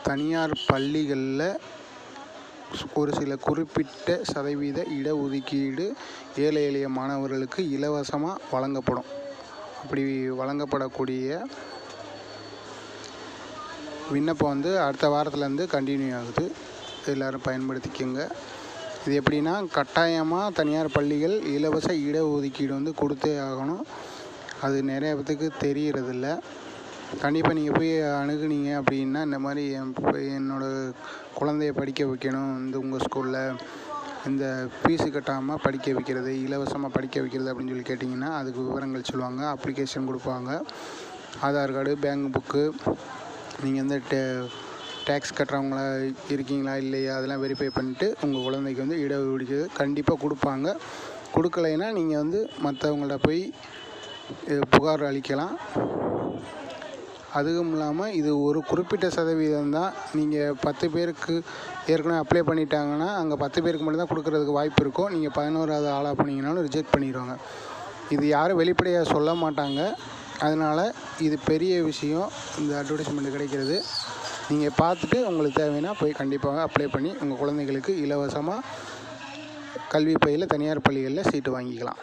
தனியார் பள்ளிகளில் ஒரு சில குறிப்பிட்ட சதவீத இடஒதுக்கீடு ஏழை எளிய மாணவர்களுக்கு இலவசமாக வழங்கப்படும். அப்படி வழங்கப்படக்கூடிய விண்ணப்பம் அடுத்த வாரத்துலேருந்து கண்டினியூ ஆகுது. எல்லோரும் பயன்படுத்திக்கோங்க. இது எப்படின்னா, கட்டாயமாக தனியார் பள்ளிகள் இலவச இடஒதுக்கீடு கொடுத்தே ஆகணும். அது நிறைய பேத்துக்கு தெரியறதில்ல. கண்டிப்பாக நீங்கள் போய் அணுகுனீங்க அப்படின்னா, இந்த மாதிரி என்னோடய குழந்தைய படிக்க வைக்கணும், உங்கள் ஸ்கூலில் இந்த ஃபீஸு கட்டாமல் படிக்க வைக்கிறது, இலவசமாக படிக்க வைக்கிறது அப்படின்னு சொல்லி கேட்டிங்கன்னா அதுக்கு விவரங்கள் சொல்லுவாங்க. அப்ளிகேஷன் கொடுப்பாங்க. ஆதார் கார்டு, பேங்க் புக்கு, நீங்கள் டேக்ஸ் கட்டுறவங்களா இருக்கீங்களா இல்லையா அதெல்லாம் வெரிஃபை பண்ணிவிட்டு உங்கள் குழந்தைக்கு இடஒதுக்கீடு கண்டிப்பாக கொடுப்பாங்க. கொடுக்கலைன்னா நீங்கள் மற்றவங்கள்ட்ட போய் புகார் அளிக்கலாம். அதுவும் இல்லாமல் இது ஒரு குறிப்பிட்ட சதவீதம் தான். நீங்கள் 10 பேருக்கு ஏற்கனவே அப்ளை பண்ணிட்டாங்கன்னா அங்கே 10 பேருக்கு மட்டும்தான் கொடுக்கறதுக்கு வாய்ப்பு இருக்கும். நீங்கள் 11வது ஆளாக போனீங்கன்னாலும் ரிஜெக்ட் பண்ணிடுவாங்க. இது யாரும் வெளிப்படையாக சொல்ல மாட்டாங்க. அதனால் இது பெரிய விஷயம். இந்த அட்வர்டைஸ்மெண்ட் கிடைக்கிறது நீங்கள் பார்த்துட்டு உங்களுக்கு தேவைன்னா போய் கண்டிப்பாக அப்ளை பண்ணி உங்கள் குழந்தைகளுக்கு இலவசமாக கல்வி பயில தனியார் பள்ளிகளில் சீட்டு வாங்கிக்கலாம்.